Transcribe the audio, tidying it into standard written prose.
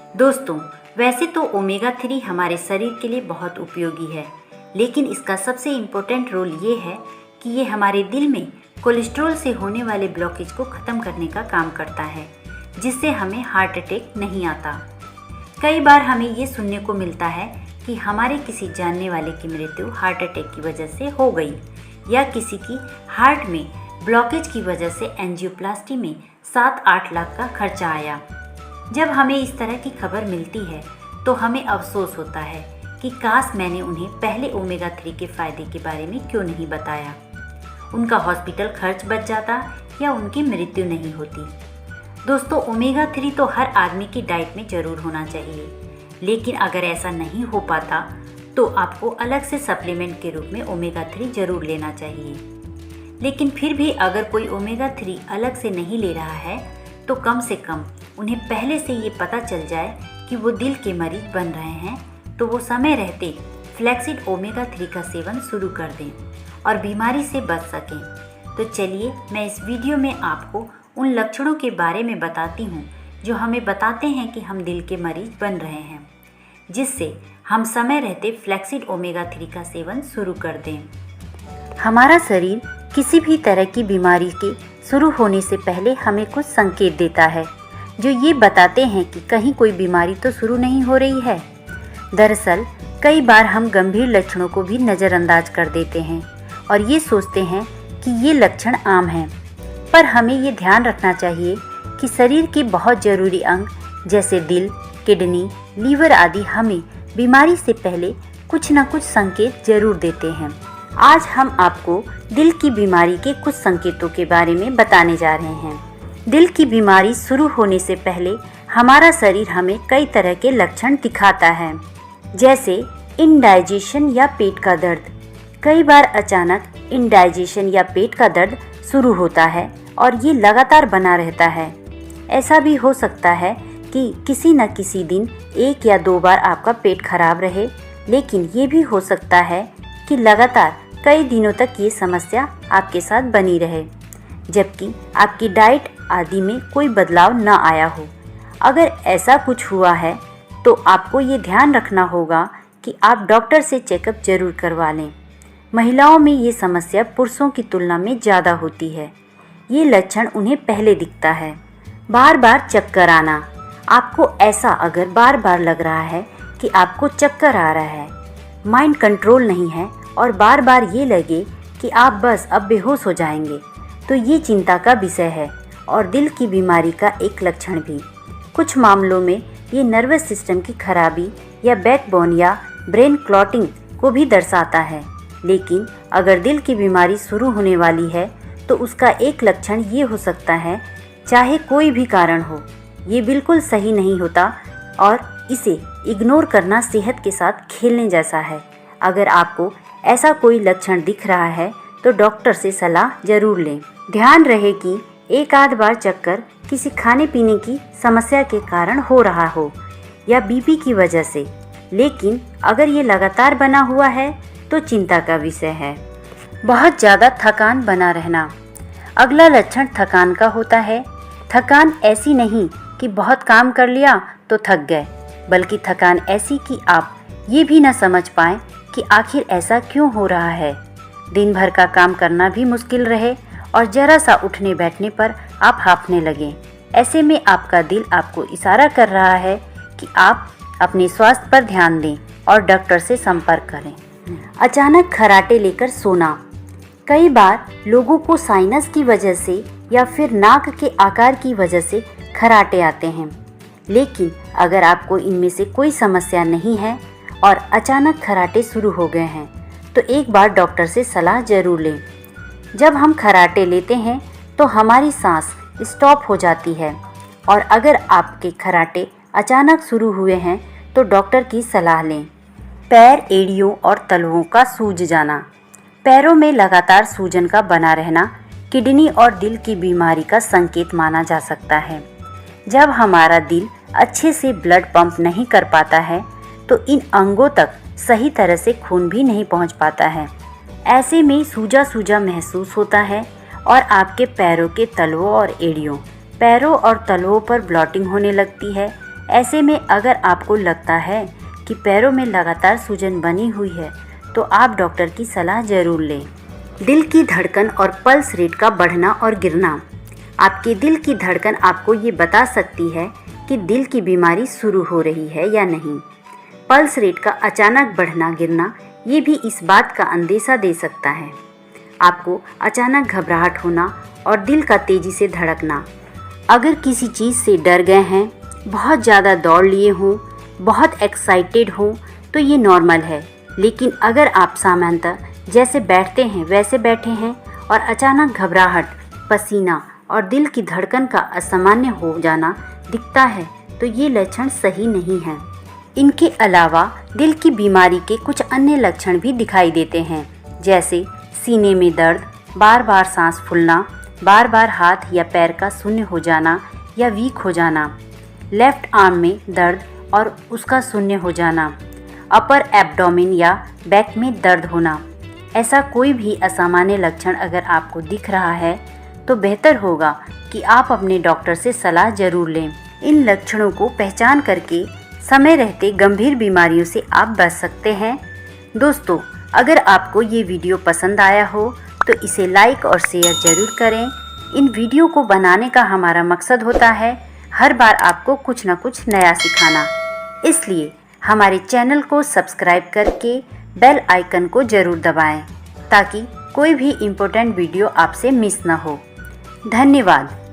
दोस्तों, वैसे तो ओमेगा 3 हमारे शरीर के लिए बहुत उपयोगी है, लेकिन इसका सबसे इम्पोर्टेंट रोल ये है कि ये हमारे दिल में कोलेस्ट्रॉल से होने वाले ब्लॉकेज को ख़त्म करने का काम करता है, जिससे हमें हार्ट अटैक नहीं आता। कई बार हमें ये सुनने को मिलता है कि हमारे किसी जानने वाले की मृत्यु हार्ट अटैक की वजह से हो गई, या किसी की हार्ट में ब्लॉकेज की वजह से एंजियोप्लास्टी में 7-8 लाख का खर्चा आया। जब हमें इस तरह की खबर मिलती है तो हमें अफसोस होता है कि काश मैंने उन्हें पहले ओमेगा 3 के फ़ायदे के बारे में क्यों नहीं बताया। उनका हॉस्पिटल खर्च बच जाता या उनकी मृत्यु नहीं होती। दोस्तों, ओमेगा 3 तो हर आदमी की डाइट में ज़रूर होना चाहिए, लेकिन अगर ऐसा नहीं हो पाता तो आपको अलग से सप्लीमेंट के रूप में ओमेगा 3 ज़रूर लेना चाहिए। लेकिन फिर भी अगर कोई ओमेगा 3 अलग से नहीं ले रहा है तो कम से कम उन्हें पहले से ये पता चल जाए कि वो दिल के मरीज बन रहे हैं, तो वो समय रहते फ्लैक्सीड ओमेगा 3 का सेवन शुरू कर दें और बीमारी से बच सकें। तो चलिए मैं इस वीडियो में आपको उन लक्षणों के बारे में बताती हूँ जो हमें बताते हैं कि हम दिल के मरीज बन रहे हैं, जिससे हम समय रहते फ्लैक्सीड ओमेगा 3 का सेवन शुरू कर दें। हमारा शरीर किसी भी तरह की बीमारी के शुरू होने से पहले हमें कुछ संकेत देता है जो ये बताते हैं कि कहीं कोई बीमारी तो शुरू नहीं हो रही है। दरअसल कई बार हम गंभीर लक्षणों को भी नज़रअंदाज कर देते हैं और ये सोचते हैं कि ये लक्षण आम हैं, पर हमें ये ध्यान रखना चाहिए कि शरीर के बहुत ज़रूरी अंग जैसे दिल, किडनी, लीवर आदि हमें बीमारी से पहले कुछ न कुछ संकेत जरूर देते हैं। आज हम आपको दिल की बीमारी के कुछ संकेतों के बारे में बताने जा रहे हैं। दिल की बीमारी शुरू होने से पहले हमारा शरीर हमें कई तरह के लक्षण दिखाता है, जैसे इंडाइजेशन या पेट का दर्द। कई बार अचानक इंडाइजेशन या पेट का दर्द शुरू होता है और ये लगातार बना रहता है। ऐसा भी हो सकता है कि किसी न किसी दिन 1 या 2 बार आपका पेट खराब रहे, लेकिन ये भी हो सकता है कि लगातार कई दिनों तक ये समस्या आपके साथ बनी रहे, जबकि आपकी डाइट आदि में कोई बदलाव न आया हो। अगर ऐसा कुछ हुआ है तो आपको ये ध्यान रखना होगा कि आप डॉक्टर से चेकअप जरूर करवा लें। महिलाओं में ये समस्या पुरुषों की तुलना में ज़्यादा होती है। ये लक्षण उन्हें पहले दिखता है। बार बार चक्कर आना। आपको ऐसा अगर बार बार लग रहा है कि आपको चक्कर आ रहा है, माइंड कंट्रोल नहीं है और बार बार ये लगे कि आप बस अब बेहोश हो जाएंगे, तो ये चिंता का विषय है और दिल की बीमारी का एक लक्षण भी। कुछ मामलों में ये नर्वस सिस्टम की खराबी या बैकबोन या ब्रेन क्लॉटिंग को भी दर्शाता है। लेकिन अगर दिल की बीमारी शुरू होने वाली है तो उसका एक लक्षण ये हो सकता है, चाहे कोई भी कारण हो, ये बिल्कुल सही नहीं होता और इसे इग्नोर करना सेहत के साथ खेलने जैसा है। अगर आपको ऐसा कोई लक्षण दिख रहा है तो डॉक्टर से सलाह जरूर लें। ध्यान रहे कि एक आध बार चक्कर किसी खाने पीने की समस्या के कारण हो रहा हो या बीपी की वजह से, लेकिन अगर ये लगातार बना हुआ है तो चिंता का विषय है। बहुत ज़्यादा थकान बना रहना। अगला लक्षण थकान का होता है। थकान ऐसी नहीं कि बहुत काम कर लिया तो थक गए, बल्कि थकान ऐसी कि आप ये भी न समझ पाएँ कि आखिर ऐसा क्यों हो रहा है। दिन भर का काम करना भी मुश्किल रहे और जरा सा उठने बैठने पर आप हांफने लगें। ऐसे में आपका दिल आपको इशारा कर रहा है कि आप अपने स्वास्थ्य पर ध्यान दें और डॉक्टर से संपर्क करें। अचानक खर्राटे लेकर सोना। कई बार लोगों को साइनस की वजह से या फिर नाक के आकार की वजह से खर्राटे आते हैं, लेकिन अगर आपको इनमें से कोई समस्या नहीं है और अचानक खर्राटे शुरू हो गए हैं तो एक बार डॉक्टर से सलाह जरूर लें। जब हम खर्राटे लेते हैं तो हमारी सांस स्टॉप हो जाती है और अगर आपके खर्राटे अचानक शुरू हुए हैं तो डॉक्टर की सलाह लें। पैर, एड़ियों और तलवों का सूज जाना। पैरों में लगातार सूजन का बना रहना किडनी और दिल की बीमारी का संकेत माना जा सकता है। जब हमारा दिल अच्छे से ब्लड पंप नहीं कर पाता है तो इन अंगों तक सही तरह से खून भी नहीं पहुंच पाता है। ऐसे में सूजा सूजा महसूस होता है और आपके पैरों के तलवों और एड़ियों, पैरों और तलवों पर ब्लॉटिंग होने लगती है, ऐसे में अगर आपको लगता है कि पैरों में लगातार सूजन बनी हुई है तो आप डॉक्टर की सलाह जरूर लें। दिल की धड़कन और पल्स रेट का बढ़ना और गिरना। आपके दिल की धड़कन आपको ये बता सकती है कि दिल की बीमारी शुरू हो रही है या नहीं। पल्स रेट का अचानक बढ़ना गिरना ये भी इस बात का अंदेशा दे सकता है। आपको अचानक घबराहट होना और दिल का तेज़ी से धड़कना। अगर किसी चीज़ से डर गए हैं, बहुत ज़्यादा दौड़ लिए हों, बहुत एक्साइटेड हों तो ये नॉर्मल है। लेकिन अगर आप सामान्यतः जैसे बैठते हैं वैसे बैठे हैं और अचानक घबराहट, पसीना और दिल की धड़कन का असामान्य हो जाना दिखता है तो ये लक्षण सही नहीं हैं। इनके अलावा दिल की बीमारी के कुछ अन्य लक्षण भी दिखाई देते हैं, जैसे सीने में दर्द, बार बार सांस फूलना, बार बार हाथ या पैर का शून्य हो जाना या वीक हो जाना, लेफ्ट आर्म में दर्द और उसका शून्य हो जाना, अपर एब्डोमेन या बैक में दर्द होना। ऐसा कोई भी असामान्य लक्षण अगर आपको दिख रहा है तो बेहतर होगा कि आप अपने डॉक्टर से सलाह जरूर लें। इन लक्षणों को पहचान करके समय रहते गंभीर बीमारियों से आप बच सकते हैं। दोस्तों, अगर आपको ये वीडियो पसंद आया हो तो इसे लाइक और शेयर जरूर करें। इन वीडियो को बनाने का हमारा मकसद होता है हर बार आपको कुछ न कुछ नया सिखाना। इसलिए हमारे चैनल को सब्सक्राइब करके बेल आइकन को जरूर दबाएं ताकि कोई भी इम्पोर्टेंट वीडियो आपसे मिस न हो। धन्यवाद।